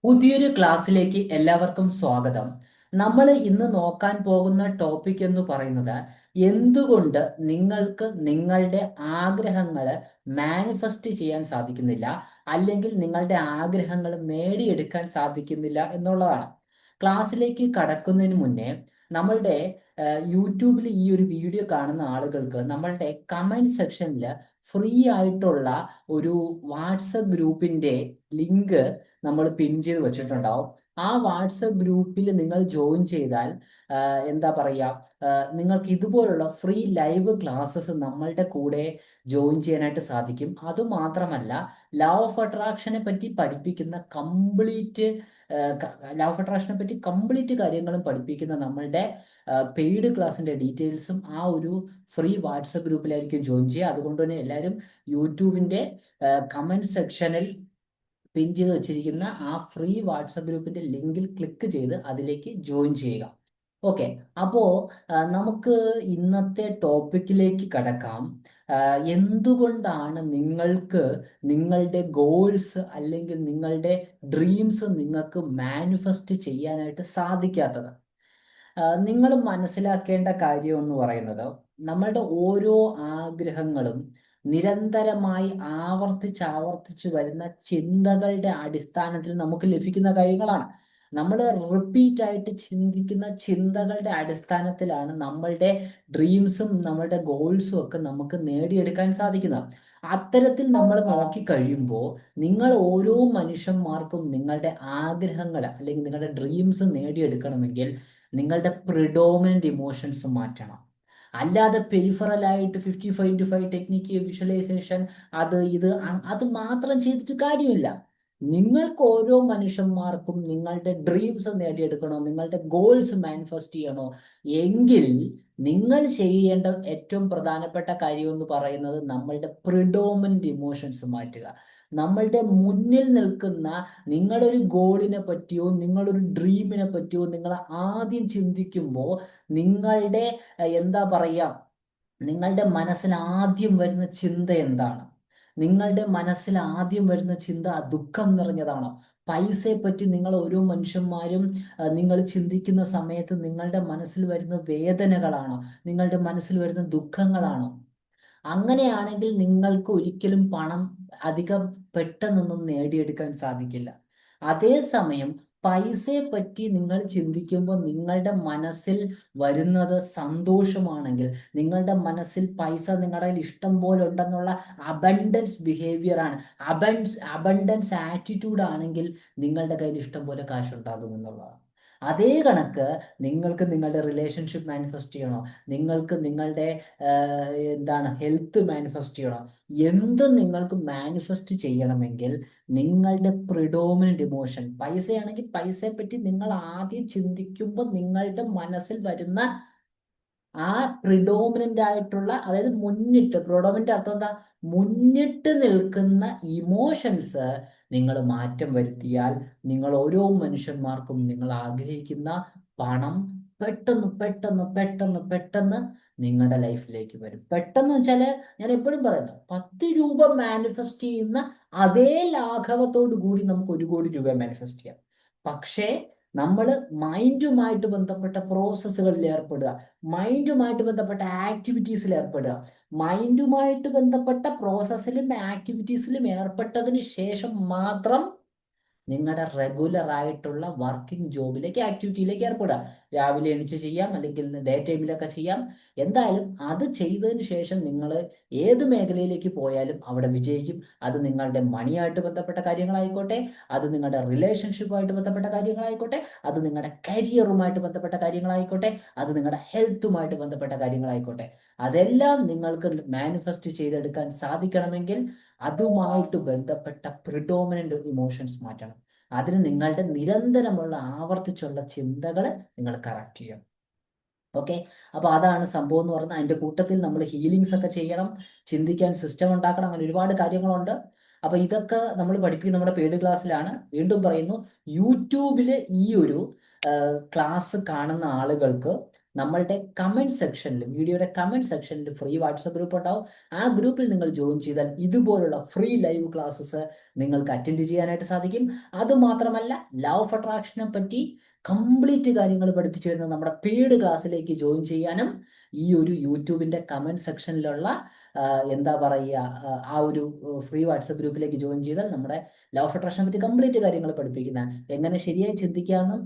പുതിയൊരു ക്ലാസ്സിലേക്ക് എല്ലാവർക്കും സ്വാഗതം. നമ്മൾ ഇന്ന് നോക്കാൻ പോകുന്ന ടോപ്പിക് എന്ന് പറയുന്നത് എന്തുകൊണ്ട് നിങ്ങൾക്ക് നിങ്ങളുടെ ആഗ്രഹങ്ങൾ മാനിഫെസ്റ്റ് ചെയ്യാൻ സാധിക്കുന്നില്ല, അല്ലെങ്കിൽ നിങ്ങളുടെ ആഗ്രഹങ്ങൾ നേടിയെടുക്കാൻ സാധിക്കുന്നില്ല എന്നുള്ളതാണ്. ക്ലാസ്സിലേക്ക് കടക്കുന്നതിന് മുന്നേ നമ്മളുടെ യൂട്യൂബിൽ ഈ ഒരു വീഡിയോ കാണുന്ന ആളുകൾക്ക് നമ്മളുടെ കമൻറ്റ് സെക്ഷനിൽ ഫ്രീ ആയിട്ടുള്ള ഒരു വാട്സപ്പ് ഗ്രൂപ്പിൻ്റെ ലിങ്ക് നമ്മൾ പിൻ ചെയ്ത് വെച്ചിട്ടുണ്ടാവും. ആ വാട്സപ്പ് ഗ്രൂപ്പിൽ നിങ്ങൾ ജോയിൻ ചെയ്താൽ എന്താ പറയുക, നിങ്ങൾക്ക് ഇതുപോലുള്ള ഫ്രീ ലൈവ് ക്ലാസ്സസ് നമ്മളുടെ കൂടെ ജോയിൻ ചെയ്യാനായിട്ട് സാധിക്കും. അതുമാത്രമല്ല, ലോ ഓഫ് അട്രാക്ഷനെ പറ്റി പഠിപ്പിക്കുന്ന കംപ്ലീറ്റ് ലോ ഓഫ് അട്രാക്ഷനെ പറ്റി കംപ്ലീറ്റ് കാര്യങ്ങളും പഠിപ്പിക്കുന്ന നമ്മളുടെ പെയ്ഡ് ക്ലാസ്സിൻ്റെ ഡീറ്റെയിൽസും ആ ഒരു ഫ്രീ വാട്സപ്പ് ഗ്രൂപ്പിലായിരിക്കും ജോയിൻ ചെയ്യുക. അതുകൊണ്ട് തന്നെ എല്ലാവരും യൂട്യൂബിൻ്റെ കമൻറ്റ് സെക്ഷനിൽ പിൻ ചെയ്ത് വെച്ചിരിക്കുന്ന ആ ഫ്രീ വാട്സപ്പ് ഗ്രൂപ്പിന്റെ ലിങ്കിൽ ക്ലിക്ക് ചെയ്ത് അതിലേക്ക് ജോയിൻ ചെയ്യുക. ഓക്കെ, അപ്പോൾ നമുക്ക് ഇന്നത്തെ ടോപ്പിക്കിലേക്ക് കടക്കാം. എന്തുകൊണ്ടാണ് നിങ്ങൾക്ക് നിങ്ങളുടെ ഗോൾസ് അല്ലെങ്കിൽ നിങ്ങളുടെ ഡ്രീംസ് നിങ്ങൾക്ക് മാനിഫെസ്റ്റ് ചെയ്യാനായിട്ട് സാധിക്കാത്തത്? നിങ്ങൾ മനസ്സിലാക്കേണ്ട കാര്യം എന്ന് പറയുന്നത്, നമ്മളുടെ ഓരോ ആഗ്രഹങ്ങളും നിരന്തരമായി ആവർത്തിച്ച് വരുന്ന ചിന്തകളുടെ അടിസ്ഥാനത്തിൽ നമുക്ക് ലഭിക്കുന്ന കാര്യങ്ങളാണ്. നമ്മൾ റിപ്പീറ്റ് ആയിട്ട് ചിന്തിക്കുന്ന ചിന്തകളുടെ അടിസ്ഥാനത്തിലാണ് നമ്മളുടെ ഡ്രീംസും നമ്മളുടെ ഗോൾസും ഒക്കെ നമുക്ക് നേടിയെടുക്കാൻ സാധിക്കുന്നത്. അത്തരത്തിൽ നമ്മൾ നോക്കിക്കഴിയുമ്പോൾ നിങ്ങൾ ഓരോ മനുഷ്യന്മാർക്കും നിങ്ങളുടെ ആഗ്രഹങ്ങൾ അല്ലെങ്കിൽ നിങ്ങളുടെ ഡ്രീംസ് നേടിയെടുക്കണമെങ്കിൽ നിങ്ങളുടെ പ്രിഡോമിനന്റ് ഇമോഷൻസ് മാറ്റണം. അല്ലാതെ പെരിഫറലായിട്ട് 55-5 ടെക്നിക്ക്, വിഷ്വലൈസേഷൻ, അത് മാത്രം ചെയ്തിട്ട് കാര്യമില്ല. നിങ്ങൾക്ക് ഓരോ മനുഷ്യന്മാർക്കും നിങ്ങളുടെ ഡ്രീംസ് നേടിയെടുക്കണോ, നിങ്ങളുടെ ഗോൾസ് മാനിഫെസ്റ്റ് ചെയ്യണോ എങ്കിൽ നിങ്ങൾ ചെയ്യേണ്ട ഏറ്റവും പ്രധാനപ്പെട്ട കാര്യം എന്ന് പറയുന്നത് നമ്മളുടെ പ്രിഡോമിനന്റ് ഇമോഷൻസ് മാറ്റുക. നമ്മളുടെ മുന്നിൽ നിൽക്കുന്ന നിങ്ങളൊരു ഗോളിനെ പറ്റിയോ നിങ്ങളൊരു ഡ്രീമിനെ പറ്റിയോ നിങ്ങൾ ആദ്യം ചിന്തിക്കുമ്പോൾ നിങ്ങളുടെ എന്താ പറയുക, നിങ്ങളുടെ മനസ്സിൽ ആദ്യം വരുന്ന ചിന്ത എന്താണ്? നിങ്ങളുടെ മനസ്സിൽ ആദ്യം വരുന്ന ചിന്ത ദുഃഖം നിറഞ്ഞതാണോ? പൈസയെ പറ്റി നിങ്ങൾ ഓരോ മനുഷ്യന്മാരും നിങ്ങൾ ചിന്തിക്കുന്ന സമയത്ത് നിങ്ങളുടെ മനസ്സിൽ വരുന്ന വേദനകളാണോ? നിങ്ങളുടെ മനസ്സിൽ വരുന്ന ദുഃഖങ്ങളാണോ? അങ്ങനെയാണെങ്കിൽ നിങ്ങൾക്ക് ഒരിക്കലും പണം അധികം പെട്ടെന്നൊന്നും നേടിയെടുക്കാൻ സാധിക്കില്ല. അതേസമയം പൈസയെ പറ്റി നിങ്ങൾ ചിന്തിക്കുമ്പോൾ നിങ്ങളുടെ മനസ്സിൽ വരുന്നത് സന്തോഷമാണെങ്കിൽ, നിങ്ങളുടെ മനസ്സിൽ പൈസ നിങ്ങളുടെ കയ്യിൽ ഇഷ്ടം പോലെ ഉണ്ടെന്നുള്ള അബണ്ടൻസ് ബിഹേവിയർ ആണ്, അബണ്ടൻസ് ആറ്റിറ്റ്യൂഡ് ആണെങ്കിൽ നിങ്ങളുടെ കയ്യിൽ ഇഷ്ടം പോലെ കാശുണ്ടാകും എന്നുള്ളതാണ്. അതേ കണക്ക് നിങ്ങൾക്ക് നിങ്ങളുടെ റിലേഷൻഷിപ്പ് മാനിഫെസ്റ്റ് ചെയ്യണോ, നിങ്ങൾക്ക് നിങ്ങളുടെ എന്താണ് ഹെൽത്ത് മാനിഫെസ്റ്റ് ചെയ്യണോ, എന്ത് നിങ്ങൾക്ക് മാനിഫെസ്റ്റ് ചെയ്യണമെങ്കിൽ നിങ്ങളുടെ പ്രിഡോമിനന്റ് ഇമോഷൻ പൈസയാണെങ്കിൽ പൈസയെ പറ്റി നിങ്ങൾ ആദ്യം ചിന്തിക്കുമ്പോൾ നിങ്ങളുടെ മനസ്സിൽ വരുന്ന ആ പ്രിഡോമിനന്റ് ആയിട്ടുള്ള, അതായത് പ്രിഡോമിനന്റ് അർത്ഥം എന്താ? മുന്നിട്ട് നിൽക്കുന്ന ഇമോഷൻസ് നിങ്ങൾ മാറ്റം വരുത്തിയാൽ നിങ്ങൾ ഓരോ മനുഷ്യന്മാർക്കും നിങ്ങൾ ആഗ്രഹിക്കുന്ന പണം പെട്ടെന്ന് പെട്ടെന്ന് പെട്ടെന്ന് പെട്ടെന്ന് നിങ്ങളുടെ ലൈഫിലേക്ക് വരും. പെട്ടെന്ന് വെച്ചാൽ ഞാൻ എപ്പോഴും പറയുന്നു, 10 രൂപ മാനിഫെസ്റ്റ് ചെയ്യുന്ന അതേ ലാഘവത്തോടു കൂടി നമുക്ക് 1 കോടി രൂപ മാനിഫെസ്റ്റ് ചെയ്യാം. പക്ഷേ നമ്മൾ മൈൻഡുമായിട്ട് ബന്ധപ്പെട്ട പ്രോസസ്സുകളിൽ ഏർപ്പെടുക, മൈൻഡുമായിട്ട് ബന്ധപ്പെട്ട ആക്ടിവിറ്റീസിൽ ഏർപ്പെടുക. മൈൻഡുമായിട്ട് ബന്ധപ്പെട്ട പ്രോസസ്സിലും ആക്ടിവിറ്റീസിലും ഏർപ്പെട്ടതിന് ശേഷം മാത്രം നിങ്ങളുടെ റെഗുലർ ആയിട്ടുള്ള വർക്കിംഗ് ജോബിലേക്ക്, ആക്ടിവിറ്റിയിലേക്ക് ഏർപ്പെടുക. രാവിലെ എണീച്ച് ചെയ്യാം, അല്ലെങ്കിൽ ഡേ ടൈമിലൊക്കെ ചെയ്യാം. എന്തായാലും അത് ചെയ്തതിന് ശേഷം നിങ്ങൾ ഏത് മേഖലയിലേക്ക് പോയാലും അവിടെ വിജയിക്കും. അത് നിങ്ങളുടെ മണിയായിട്ട് ബന്ധപ്പെട്ട കാര്യങ്ങളായിക്കോട്ടെ, അത് നിങ്ങളുടെ റിലേഷൻഷിപ്പുമായിട്ട് ബന്ധപ്പെട്ട കാര്യങ്ങളായിക്കോട്ടെ, അത് നിങ്ങളുടെ കരിയറുമായിട്ട് ബന്ധപ്പെട്ട കാര്യങ്ങളായിക്കോട്ടെ, അത് നിങ്ങളുടെ ഹെൽത്തുമായിട്ട് ബന്ധപ്പെട്ട കാര്യങ്ങളായിക്കോട്ടെ, അതെല്ലാം നിങ്ങൾക്ക് മാനിഫെസ്റ്റ് ചെയ്തെടുക്കാൻ സാധിക്കണമെങ്കിൽ അതുമായിട്ട് ബന്ധപ്പെട്ട പ്രിഡോമിനന്റ് ഇമോഷൻസ് മാറ്റണം. അതിന് നിങ്ങളുടെ നിരന്തരമുള്ള ആവർത്തിച്ചുള്ള ചിന്തകൾ നിങ്ങൾ കറക്റ്റ് ചെയ്യണം. ഓക്കെ, അപ്പോൾ അതാണ് സംഭവം എന്ന് പറഞ്ഞാൽ. അതിൻ്റെ കൂട്ടത്തിൽ നമ്മൾ ഹീലിങ്സ് ഒക്കെ ചെയ്യണം, ചിന്തിക്കാൻ സിസ്റ്റം ഉണ്ടാക്കണം, അങ്ങനെ ഒരുപാട് കാര്യങ്ങളുണ്ട്. അപ്പോൾ ഇതൊക്കെ നമ്മൾ പഠിപ്പിക്കുന്ന നമ്മുടെ പെയ്ഡ് ക്ലാസ്സിലാണ്. വീണ്ടും പറയുന്നു, യൂട്യൂബിൽ ഈ ഒരു ക്ലാസ് കാണുന്ന ആളുകൾക്ക് നമ്മളുടെ കമൻറ്റ് സെക്ഷനിൽ, വീഡിയോയുടെ കമൻറ്റ് സെക്ഷനിൽ ഫ്രീ വാട്സപ്പ് ഗ്രൂപ്പ് ഉണ്ടാവും. ആ ഗ്രൂപ്പിൽ നിങ്ങൾ ജോയിൻ ചെയ്താൽ ഇതുപോലുള്ള ഫ്രീ ലൈവ് ക്ലാസ്സസ് നിങ്ങൾക്ക് അറ്റൻഡ് ചെയ്യാനായിട്ട് സാധിക്കും. അതുമാത്രമല്ല, ലോ ഓഫ് അട്രാക്ഷനെ പറ്റി കംപ്ലീറ്റ് കാര്യങ്ങൾ പഠിപ്പിച്ചു വരുന്ന നമ്മുടെ പെയ്ഡ് ക്ലാസ്സിലേക്ക് ജോയിൻ ചെയ്യാനും ഈ ഒരു യൂട്യൂബിൻ്റെ കമൻറ്റ് സെക്ഷനിലുള്ള എന്താ പറയുക, ആ ഒരു ഫ്രീ വാട്സപ്പ് ഗ്രൂപ്പിലേക്ക് ജോയിൻ ചെയ്താൽ നമ്മുടെ ലോ ഓഫ് അട്രാക്ഷനെ പറ്റി കംപ്ലീറ്റ് കാര്യങ്ങൾ പഠിപ്പിക്കുന്ന, എങ്ങനെ ശരിയായി ചിന്തിക്കാമെന്നും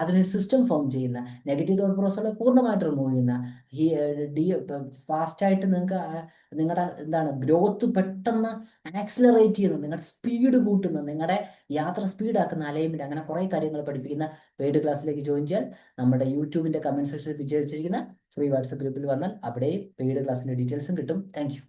അതിനൊരു സിസ്റ്റം ഫോം ചെയ്യുന്ന, നെഗറ്റീവ് തോട്ട് പ്രോസസ്സുകളെ പൂർണ്ണമായിട്ട് റിമൂവ് ചെയ്യുന്ന, ഈ ഫാസ്റ്റായിട്ട് നിങ്ങൾക്ക് നിങ്ങളുടെ എന്താണ് ഗ്രോത്ത് പെട്ടെന്ന് ആക്സിലറേറ്റ് ചെയ്യുന്ന, നിങ്ങളുടെ സ്പീഡ് കൂട്ടുന്ന, നിങ്ങളുടെ യാത്ര സ്പീഡാക്കുന്ന, അലൈൻമെൻറ്റ്, അങ്ങനെ കുറേ കാര്യങ്ങൾ പഠിപ്പിക്കുന്ന പെയ്ഡ് ക്ലാസ്സിലേക്ക് ജോയിൻ ചെയ്യാൻ നമ്മുടെ യൂട്യൂബിൻ്റെ കമൻറ്റ് സെക്ഷനിൽ വിജയിച്ചിരിക്കുന്ന ഫ്രീ വാട്സപ്പ് ഗ്രൂപ്പിൽ വന്നാൽ അവിടെ പെയ്ഡ് ക്ലാസ്സിൻ്റെ ഡീറ്റെയിൽസും കിട്ടും. Thank you.